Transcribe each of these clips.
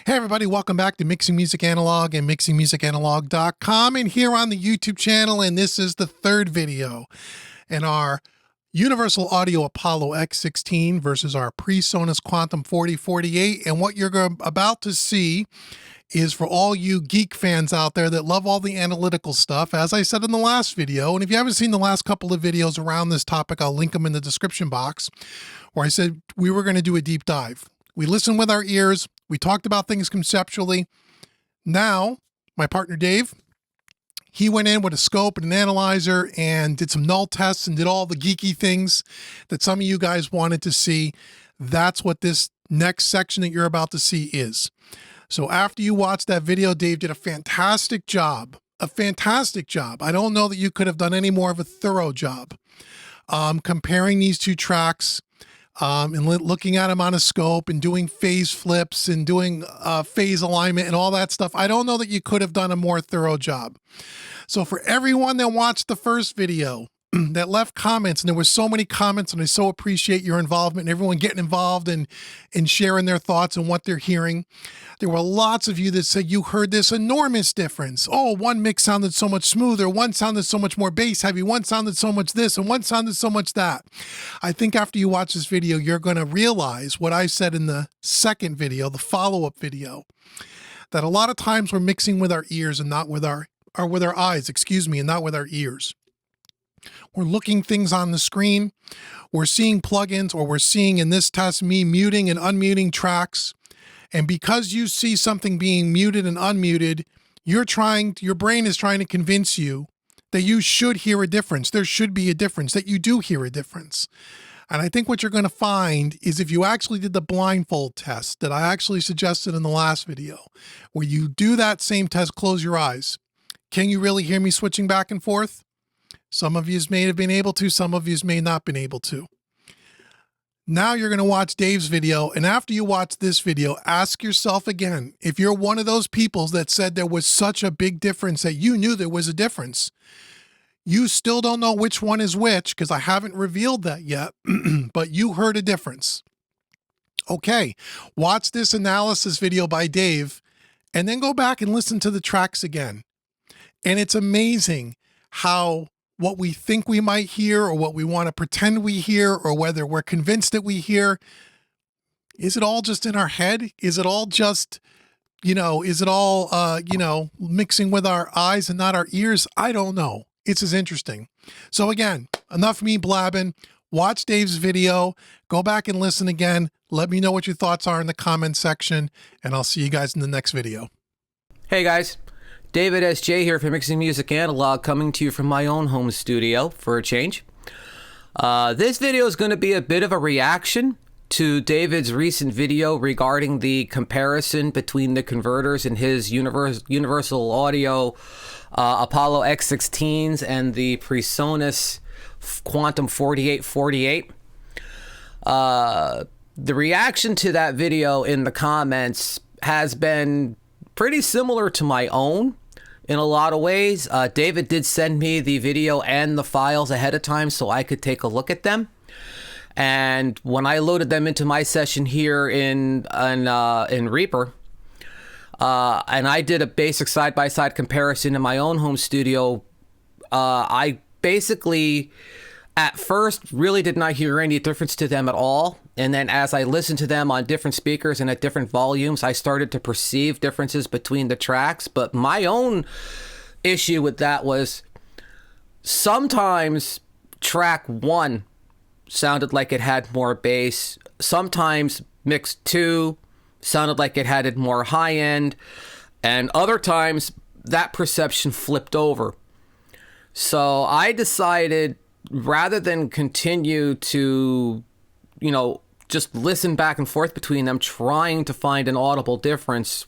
Hey everybody, welcome back to Mixing Music Analog and mixingmusicanalog.com, and here on the YouTube channel, and this is the third video in our Universal Audio Apollo X16 versus our Presonus Quantum 4048. And what you're about to see is for all you geek fans out there that love all the analytical stuff, as I said in the last video. And if you haven't seen the last couple of videos around this topic, I'll link them in the description box, where I said we were going to do a deep dive. We listened with our ears. We talked about things conceptually. Now, my partner Dave, he went in with a scope and an analyzer and did some null tests and did all the geeky things that some of you guys wanted to see. That's what this next section that you're about to see is. So after you watch that video, Dave did a fantastic job. A fantastic job. I don't know that you could have done any more of a thorough job comparing these two tracks. And looking at them on a scope and doing phase flips and doing phase alignment and all that stuff. I don't know that you could have done a more thorough job. So for everyone that watched the first video, that left comments, and there were so many comments, and I so appreciate your involvement and everyone getting involved and sharing their thoughts and what they're hearing. There were lots of you that said you heard this enormous difference. Oh, one mix sounded so much smoother, one sounded so much more bass heavy, one sounded so much this, and one sounded so much that. I think after you watch this video, you're going to realize what I said in the second video, the follow-up video, that a lot of times we're mixing with our ears and not with our eyes, and not with our ears. We're looking things on the screen. We're seeing plugins, or we're seeing in this test me muting and unmuting tracks. And because you see something being muted and unmuted, your brain is trying to convince you that you should hear a difference. There should be a difference, that you do hear a difference. And I think what you're going to find is if you actually did the blindfold test that I actually suggested in the last video, where you do that same test, close your eyes. Can you really hear me switching back and forth? Some of you may have been able to, some of you may not been able to. Now you're going to watch Dave's video, and after you watch this video, ask yourself again, if you're one of those people that said there was such a big difference that you knew there was a difference, you still don't know which one is which, because I haven't revealed that yet, but you heard a difference. Okay, watch this analysis video by Dave, and then go back and listen to the tracks again. And it's amazing how what we think we might hear, or what we want to pretend we hear, or whether we're convinced that we hear, is it all just in our head? Is it all just, is it all, mixing with our eyes and not our ears? I don't know. It's as interesting. So again, enough me blabbing. Watch Dave's video. Go back and listen again. Let me know what your thoughts are in the comments section, and I'll see you guys in the next video. Hey guys. David S.J. here for Mixing Music Analog, coming to you from my own home studio for a change. This video is going to be a bit of a reaction to David's recent video regarding the comparison between the converters in his Universal Audio Apollo X16s and the Presonus Quantum 4848. The reaction to that video in the comments has been pretty similar to my own in a lot of ways. David did send me the video and the files ahead of time so I could take a look at them. And when I loaded them into my session here in Reaper, and I did a basic side-by-side comparison in my own home studio, I basically at first really did not hear any difference to them at all. And then as I listened to them on different speakers and at different volumes, I started to perceive differences between the tracks. But my own issue with that was sometimes track 1 sounded like it had more bass. Sometimes mix 2 sounded like it had more high end. And other times that perception flipped over. So I decided, rather than continue to, just listen back and forth between them, trying to find an audible difference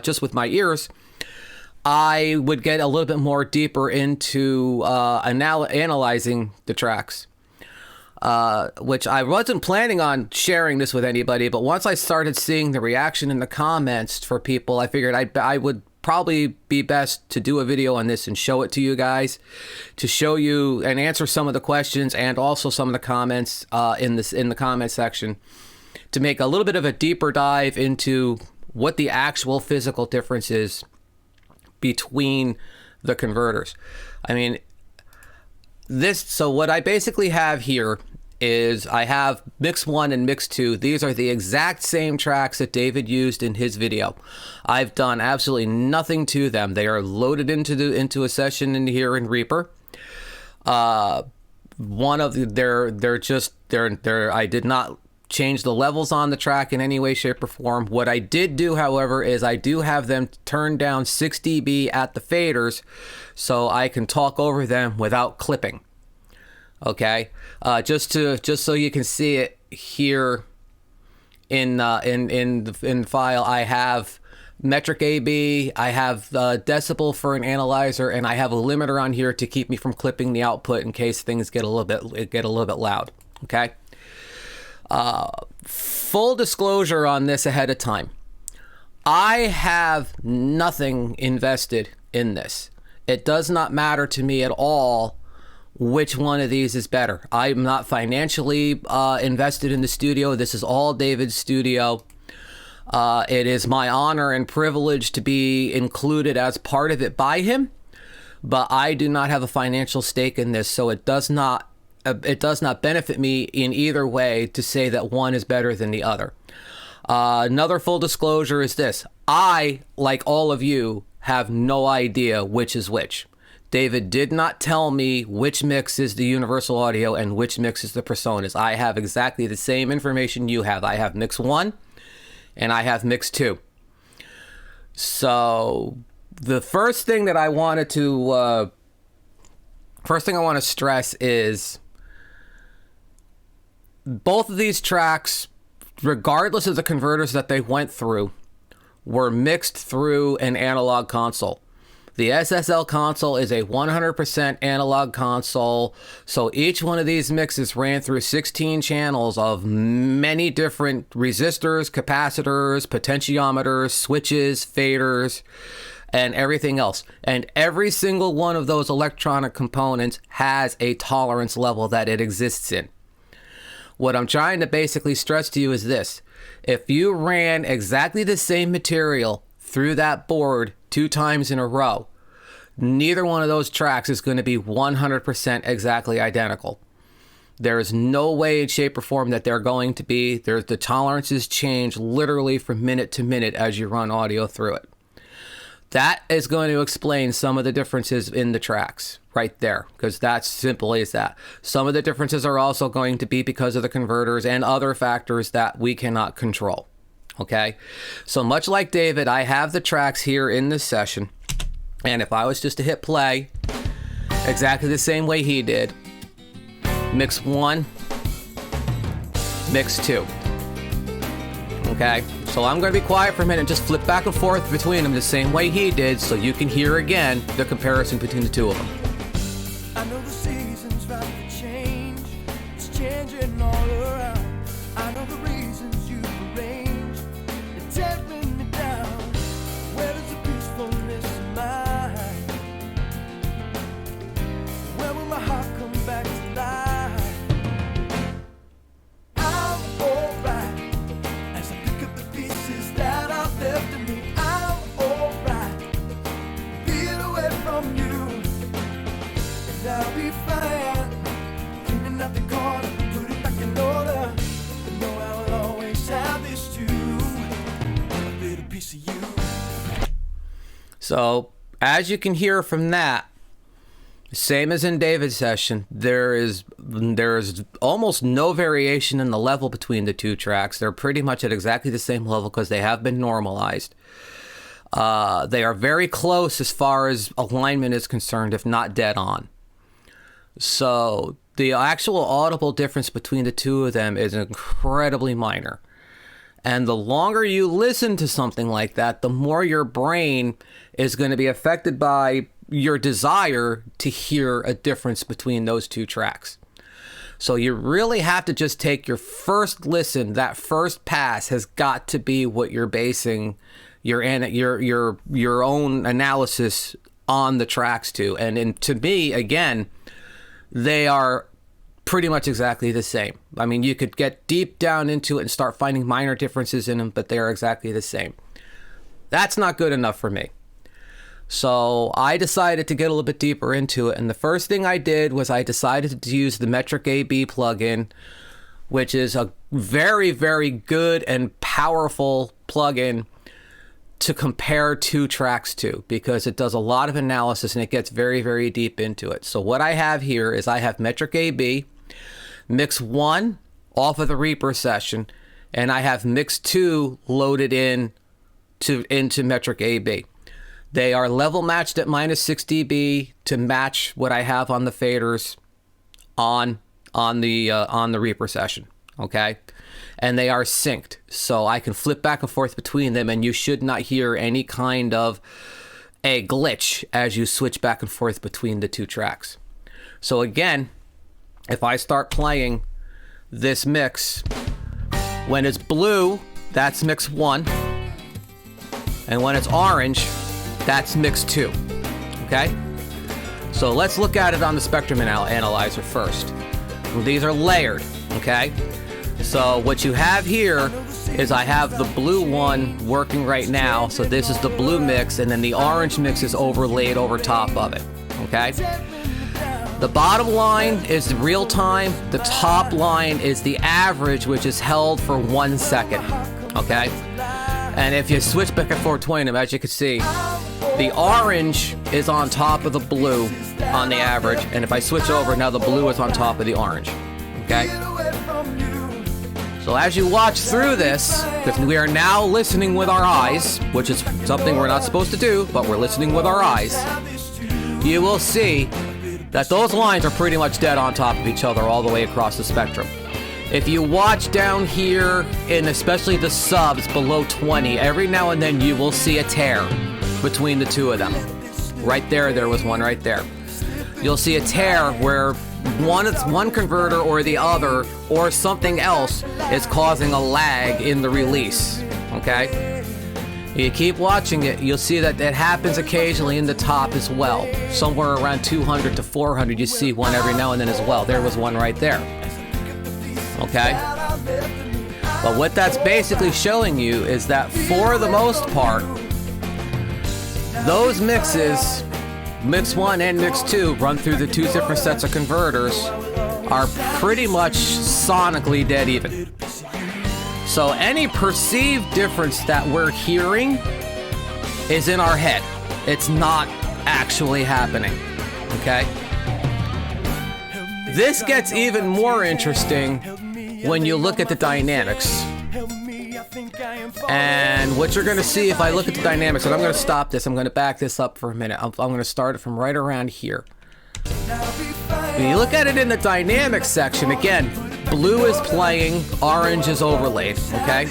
just with my ears, I would get a little bit more deeper into analyzing the tracks, which I wasn't planning on sharing this with anybody. But once I started seeing the reaction in the comments for people, I figured I would probably be best to do a video on this and show it to you guys, to show you and answer some of the questions and also some of the comments in the comment section, to make a little bit of a deeper dive into what the actual physical difference is between the converters. I mean, so what I basically have here is I have mix 1 and mix 2. These are the exact same tracks that David used in his video. I've done absolutely nothing to them. They are loaded into a session in here in Reaper. One of the, I did not change the levels on the track in any way, shape, or form. What I did do, however, is I do have them turned down 6 dB at the faders so I can talk over them without clipping. Okay, just so you can see it here in the file, I have metric AB, I have decibel for an analyzer, and I have a limiter on here to keep me from clipping the output in case things get a little bit loud. Okay. Full disclosure on this ahead of time. I have nothing invested in this. It does not matter to me at all which one of these is better. I'm not financially invested in the studio. This is all David's studio. It is my honor and privilege to be included as part of it by him, but I do not have a financial stake in this, so it does not benefit me in either way to say that one is better than the other. Another full disclosure is this. I, like all of you, have no idea which is which. David did not tell me which mix is the Universal Audio and which mix is the Presonus. I have exactly the same information you have. I have mix 1 and I have mix 2. So the first thing I want to stress is both of these tracks, regardless of the converters that they went through, were mixed through an analog console. The SSL console is a 100% analog console, so each one of these mixes ran through 16 channels of many different resistors, capacitors, potentiometers, switches, faders, and everything else. And every single one of those electronic components has a tolerance level that it exists in. What I'm trying to basically stress to you is this. If you ran exactly the same material through that board 2 times in a row, neither one of those tracks is going to be 100% exactly identical. There is no way, shape, or form that they're going to be. The tolerances change literally from minute to minute as you run audio through it. That is going to explain some of the differences in the tracks right there, because that's simple as that. Some of the differences are also going to be because of the converters and other factors that we cannot control. Okay, so much like David, I have the tracks here in this session, and if I was just to hit play exactly the same way he did, mix 1, mix 2. Okay, so I'm going to be quiet for a minute and just flip back and forth between them the same way he did so you can hear again the comparison between the two of them. I know the season's about to change. It's changing all around. I know the reasons you arrange. They're tearing me down. Where is the peacefulness of mine? Where will my heart come back to life? I'm alright as I pick up the pieces that are left of me. I'm alright, being away from you. I'll be fine, cleaning up the corner, put it back in order. But know I will always have this too, a little piece of you. So, as you can hear from that, same as in David's session, there is almost no variation in the level between the two tracks. They're pretty much at exactly the same level because they have been normalized. They are very close as far as alignment is concerned, if not dead on. So the actual audible difference between the two of them is incredibly minor. And the longer you listen to something like that, the more your brain is going to be affected by your desire to hear a difference between those two tracks. So you really have to just take your first listen. That first pass has got to be what you're basing your own analysis on the tracks to. And to me, again, they are pretty much exactly the same. I mean, you could get deep down into it and start finding minor differences in them, but they are exactly the same. That's not good enough for me. So I decided to get a little bit deeper into it. And the first thing I did was I decided to use the Metric AB plugin, which is a very, very good and powerful plugin to compare two tracks to, because it does a lot of analysis and it gets very, very deep into it. So what I have here is I have Metric AB, Mix 1 off of the Reaper session, and I have Mix 2 loaded into Metric AB. They are level matched at -6 dB to match what I have on the faders on the Reaper session, okay? And they are synced, so I can flip back and forth between them, and you should not hear any kind of a glitch as you switch back and forth between the two tracks. So again, if I start playing this mix, when it's blue, that's Mix 1, and when it's orange, that's Mix 2, okay? So let's look at it on the spectrum analyzer first. These are layered, okay? So what you have here is I have the blue one working right now. So this is the blue mix, and then the orange mix is overlaid over top of it, okay? The bottom line is the real time. The top line is the average, which is held for 1 second, okay? And if you switch back and forth between them, as you can see, the orange is on top of the blue on the average, and if I switch over, now the blue is on top of the orange, okay? So as you watch through this, because we are now listening with our eyes, which is something we're not supposed to do, but we're listening with our eyes, you will see that those lines are pretty much dead on top of each other all the way across the spectrum. If you watch down here, in especially the subs below 20, every now and then you will see a tear between the two of them. Right there was one right there. You'll see a tear where one converter or the other or something else is causing a lag in the release, okay? You keep watching it, you'll see that it happens occasionally in the top as well. Somewhere around 200 to 400, you see one every now and then as well. There was one right there, okay? But what that's basically showing you is that for the most part, those mixes, Mix 1 and Mix 2, run through the two different sets of converters, are pretty much sonically dead even. So any perceived difference that we're hearing is in our head. It's not actually happening, okay? This gets even more interesting when you look at the dynamics. And what you're going to see if I look at the dynamics, and I'm going to stop this, I'm going to back this up for a minute. I'm going to start it from right around here. When you look at it in the dynamics section, again, blue is playing, orange is overlaid, okay?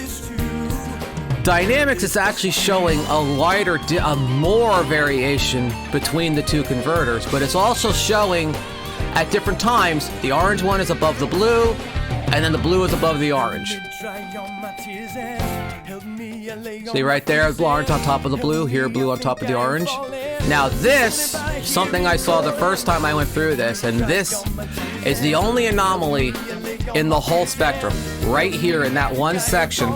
Dynamics is actually showing a more variation between the two converters, but it's also showing at different times, the orange one is above the blue, and then the blue is above the orange. See right there, orange on top of the blue, here blue on top of the orange. Now this, something I saw the first time I went through this, and this is the only anomaly in the whole spectrum. Right here in that one section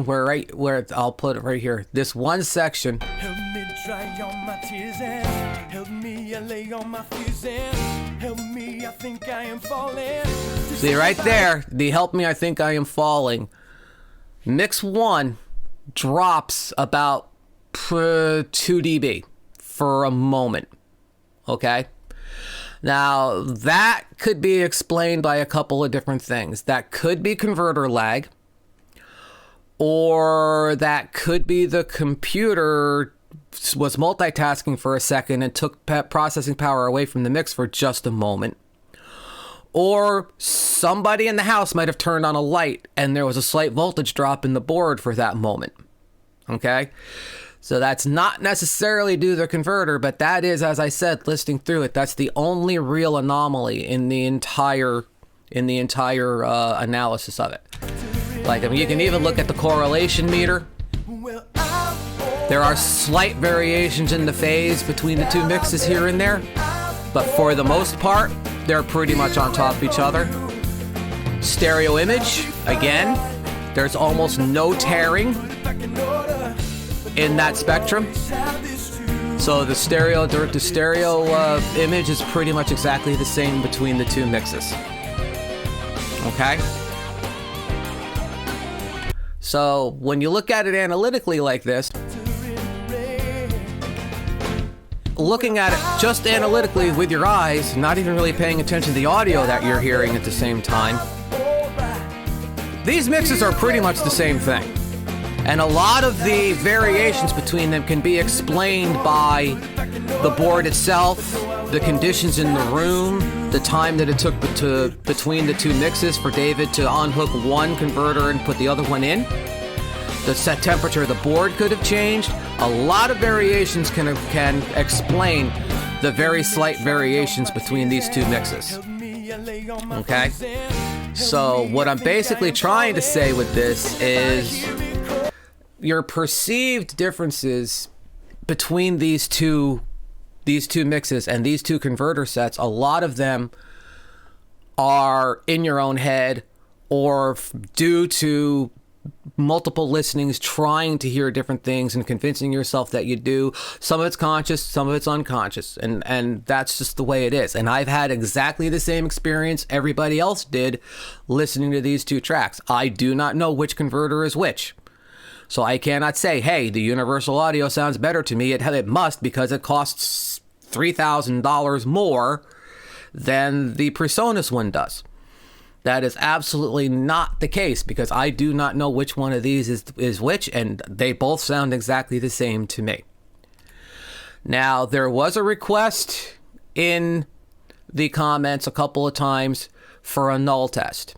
where I'll put it right here, this one section. Help me dry all my tears and help me lay on my fears and help me, I think I am falling. See right there, the help me, I think I am falling. Mix 1 drops about 2 dB for a moment, okay? Now, that could be explained by a couple of different things. That could be converter lag, or that could be the computer was multitasking for a second and took processing power away from the mix for just a moment. Or somebody in the house might have turned on a light and there was a slight voltage drop in the board for that moment, okay? So that's not necessarily due to the converter, but that is, as I said, listening through it, that's the only real anomaly in the entire analysis of it. Like, I mean, you can even look at the correlation meter. There are slight variations in the phase between the two mixes here and there, but for the most part, they're pretty much on top of each other. Stereo image, again, There's almost no tearing in that spectrum. So the stereo image is pretty much exactly the same between the two mixes. Okay? So when you look at it analytically like this, looking at it just analytically with your eyes, not even really paying attention to the audio that you're hearing at the same time, these mixes are pretty much the same thing. And a lot of the variations between them can be explained by the board itself, the conditions in the room, the time that it took between the two mixes for David to unhook one converter and put the other one in. The set temperature of the board could have changed. A lot of variations can explain the very slight variations between these two mixes. Okay? So what I'm basically trying to say with this is your perceived differences between these two mixes and these two converter sets, a lot of them are in your own head or due to multiple listenings, trying to hear different things and convincing yourself that you do. Some of it's conscious, some of it's unconscious, and that's just the way it is. And I've had exactly the same experience everybody else did listening to these two tracks. I do not know which converter is which. So I cannot say, hey, the universal audio sounds better to me. It must, because it costs $3,000 more than the Presonus one does. That is absolutely not the case, because I do not know which one of these is which, and they both sound exactly the same to me. Now, there was a request in the comments a couple of times for a null test.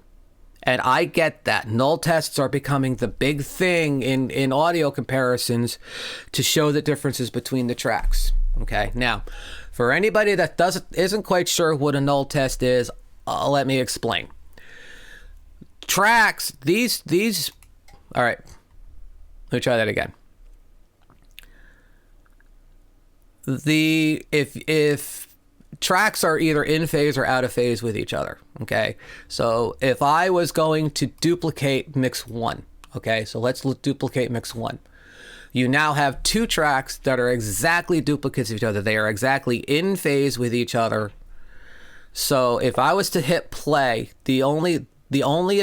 And I get that. Null tests are becoming the big thing in audio comparisons to show the differences between the tracks. Okay, now, for anybody that isn't quite sure what a null test is, let me explain. Tracks, these, all right, let me try that again. If tracks are either in phase or out of phase with each other, okay? So if I was going to duplicate mix 1, okay? So let's duplicate mix 1. You now have two tracks that are exactly duplicates of each other. They are exactly in phase with each other. So if I was to hit play, the only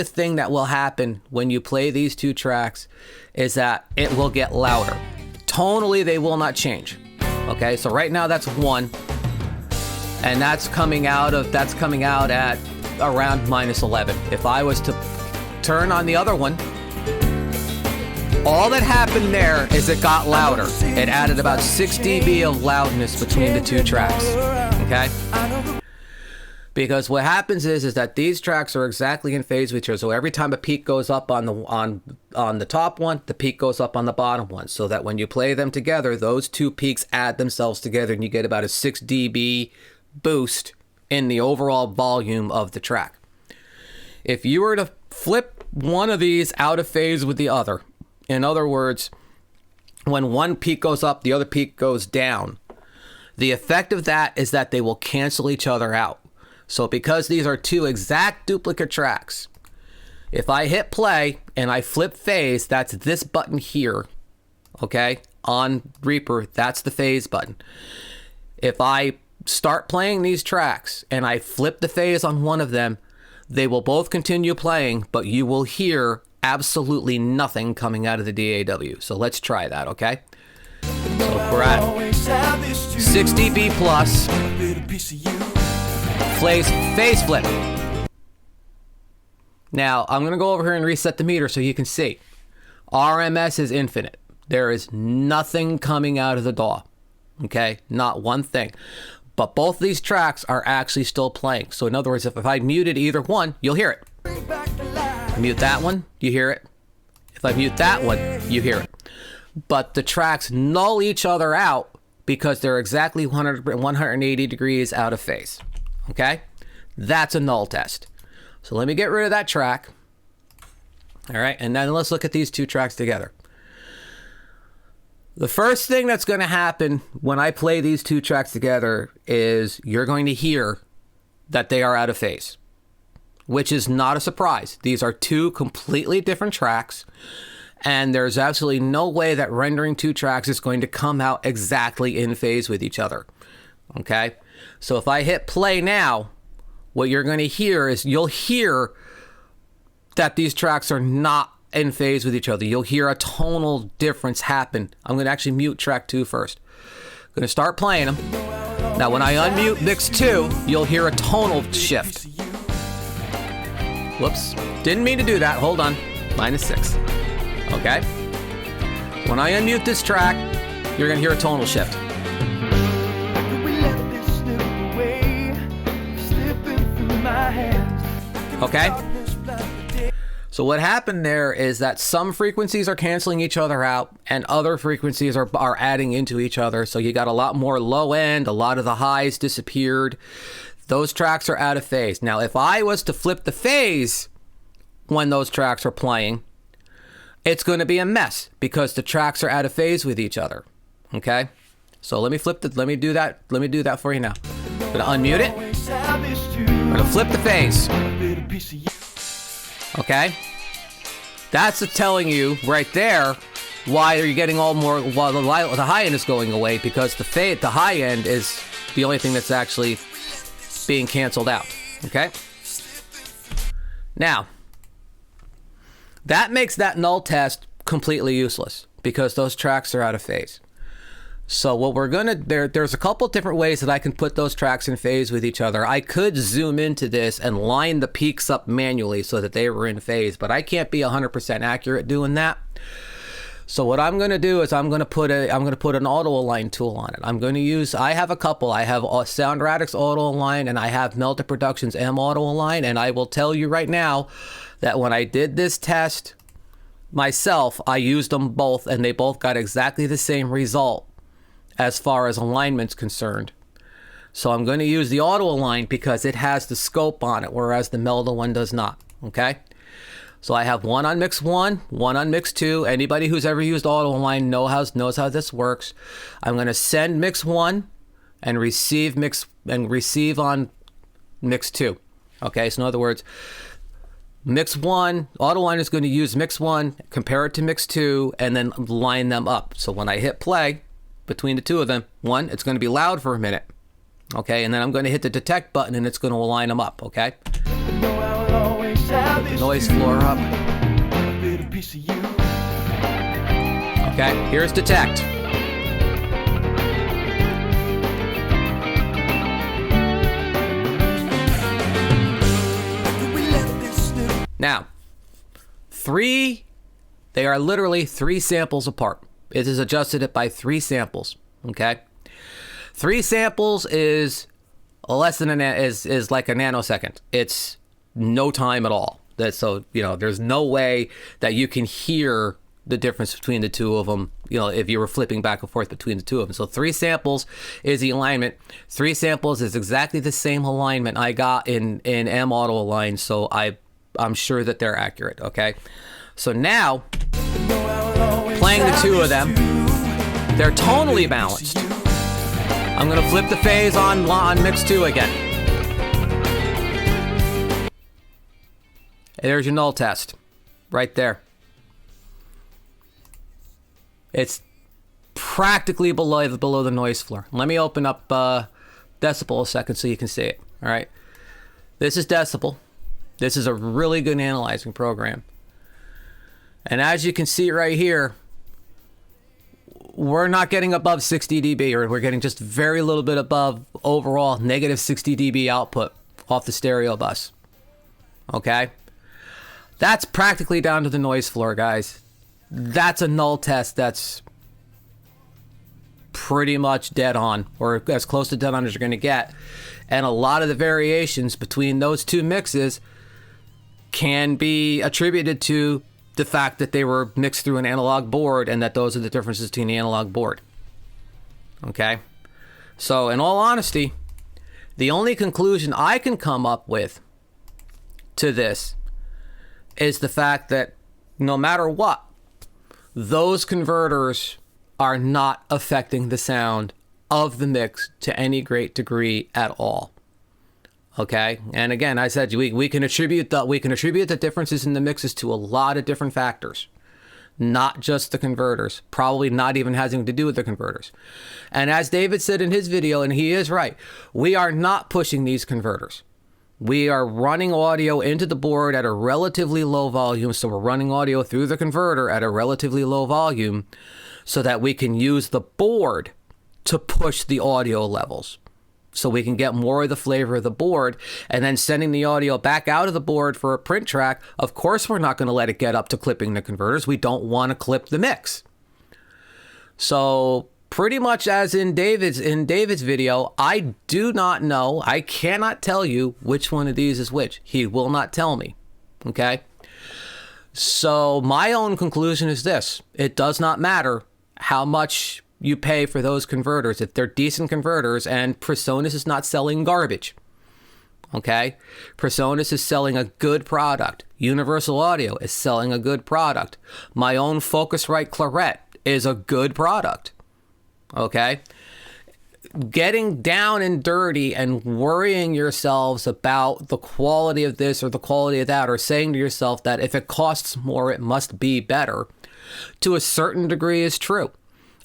thing that will happen when you play these two tracks is that it will get louder. Tonally, they will not change. Okay, so right now that's 1. And that's coming out at around -11. If I was to turn on the other one, all that happened there is it got louder. It added about 6 dB of loudness between the two tracks. Okay? Because what happens is that these tracks are exactly in phase with each other. So every time a peak goes up on the top one, the peak goes up on the bottom one. So that when you play them together, those two peaks add themselves together and you get about a 6 dB boost in the overall volume of the track. If you were to flip one of these out of phase with the other, in other words, when one peak goes up, the other peak goes down, the effect of that is that they will cancel each other out. So because these are two exact duplicate tracks, if I hit play and I flip phase, that's this button here, okay? On Reaper, that's the phase button. If I start playing these tracks and I flip the phase on one of them, they will both continue playing, but you will hear absolutely nothing coming out of the DAW. So let's try that, okay? So we're at 6 dB plus, phase flip. Now, I'm going to go over here and reset the meter so you can see. RMS is infinite. There is nothing coming out of the DAW, okay? Not one thing. But both these tracks are actually still playing. So in other words, if I muted either one, you'll hear it. I mute that one, you hear it. If I mute that one, you hear it. But the tracks null each other out because they're exactly 180 degrees out of phase. Okay? That's a null test. So let me get rid of that track. All right, and then let's look at these two tracks together. The first thing that's going to happen when I play these two tracks together is you're going to hear that they are out of phase. which is not a surprise. These are two completely different tracks, and there's absolutely no way that rendering two tracks is going to come out exactly in phase with each other. Okay? So if I hit play now, what you're going to hear is you'll hear that these tracks are not in phase with each other. You'll hear a tonal difference happen. I'm going to actually mute track 2 first. I'm going to start playing them. Now, when I unmute mix 2, you'll hear a tonal shift. Whoops. Didn't mean to do that. Hold on. -6. Okay? When I unmute this track, you're going to hear a tonal shift. Okay? So what happened there is that some frequencies are canceling each other out and other frequencies are adding into each other. So you got a lot more low end, a lot of the highs disappeared. Those tracks are out of phase. Now, if I was to flip the phase when those tracks are playing, it's going to be a mess because the tracks are out of phase with each other. Okay? So let me do that for you now. I'm going to unmute it. I'm going to flip the phase. Okay? That's telling you right there why you're getting all more, while the high end is going away, because the high end is the only thing that's actually being canceled out. Okay? Now, that makes that null test completely useless because those tracks are out of phase. So what we're gonna, there's a couple different ways that I can put those tracks in phase with each other. I could zoom into this and line the peaks up manually so that they were in phase, but I can't be 100% accurate doing that. So what I'm gonna do is I'm gonna put an auto align tool on it. I have a couple. I have Sound Radix auto align and I have Melted Productions M auto align, and I will tell you right now that when I did this test myself, I used them both and they both got exactly the same result as far as alignment's concerned. So I'm going to use the auto align because it has the scope on it, whereas the Melda one does not. Okay? So I have one on mix 1, one on mix 2. Anybody who's ever used auto align knows how this works. I'm going to send mix 1 and receive on mix 2. Okay? So in other words, mix 1, auto align is going to use mix 1, compare it to mix 2, and then line them up. So when I hit play between the two of them, one, it's going to be loud for a minute. Okay, and then I'm going to hit the detect button and it's going to align them up. Okay, put the noise floor up. Okay, here's detect. Now, they are literally 3 samples apart. It is adjusted it by 3 samples. Okay, 3 samples is less than is like a nanosecond. It's no time at all. So there's no way that you can hear the difference between the two of them. If you were flipping back and forth between the two of them. So 3 samples is the alignment. 3 samples is exactly the same alignment I got in M auto align. So I'm sure that they're accurate. Okay, so now, playing the two of them, they're tonally balanced. I'm going to flip the phase on mix 2 again. There's your null test, right there. It's practically below the noise floor. Let me open up Decibel a second so you can see it. All right, this is Decibel. This is a really good analyzing program. And as you can see right here, we're not getting above 60 dB, or we're getting just very little bit above overall negative 60 dB output off the stereo bus. Okay? That's practically down to the noise floor, guys. That's a null test that's pretty much dead on, or as close to dead on as you're going to get. And a lot of the variations between those two mixes can be attributed to the fact that they were mixed through an analog board, and that those are the differences between the analog board. Okay? So, in all honesty, the only conclusion I can come up with to this is the fact that no matter what, those converters are not affecting the sound of the mix to any great degree at all. Okay, and again, I said we can attribute the differences in the mixes to a lot of different factors, not just the converters. Probably not even having to do with the converters. And as David said in his video, and he is right, we are not pushing these converters. We are running audio into the board at a relatively low volume, so we're running audio through the converter at a relatively low volume, so that we can use the board to push the audio levels. So we can get more of the flavor of the board, and then sending the audio back out of the board for a print track. Of course, we're not going to let it get up to clipping the converters. We don't want to clip the mix. So pretty much as in David's video, I do not know. I cannot tell you which one of these is which. He will not tell me. Okay. So my own conclusion is this: it does not matter how much you pay for those converters if they're decent converters, and Presonus is not selling garbage. Okay? Presonus is selling a good product. Universal Audio is selling a good product. My own Focusrite Claret is a good product. Okay? Getting down and dirty and worrying yourselves about the quality of this or the quality of that, or saying to yourself that if it costs more, it must be better, to a certain degree is true.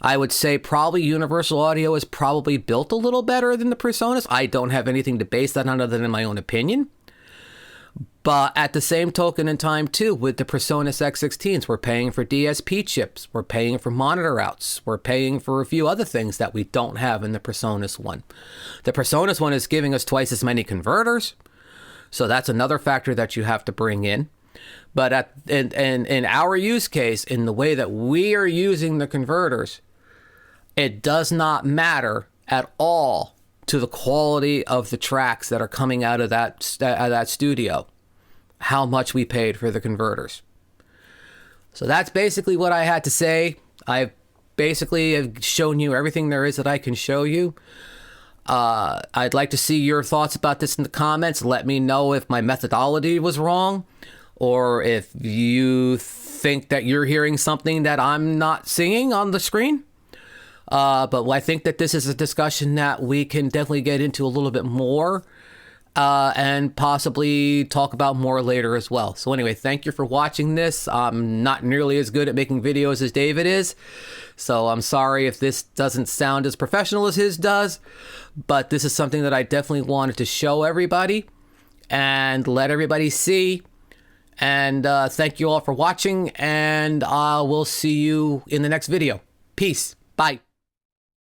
I would say probably Universal Audio is probably built a little better than the Presonus. I don't have anything to base that on other than my own opinion. But at the same token in time, too, with the Presonus X16s, we're paying for DSP chips. We're paying for monitor outs. We're paying for a few other things that we don't have in the Presonus one. The Presonus one is giving us twice as many converters. So that's another factor that you have to bring in. But in our use case, in the way that we are using the converters, it does not matter at all to the quality of the tracks that are coming out of that studio, how much we paid for the converters. So that's basically what I had to say. I basically have shown you everything there is that I can show you. I'd like to see your thoughts about this in the comments. Let me know if my methodology was wrong, or if you think that you're hearing something that I'm not seeing on the screen. But I think that this is a discussion that we can definitely get into a little bit more, and possibly talk about more later as well. So anyway, thank you for watching this. I'm not nearly as good at making videos as David is, so I'm sorry if this doesn't sound as professional as his does, but this is something that I definitely wanted to show everybody and let everybody see. And thank you all for watching, and we'll see you in the next video. Peace. Bye.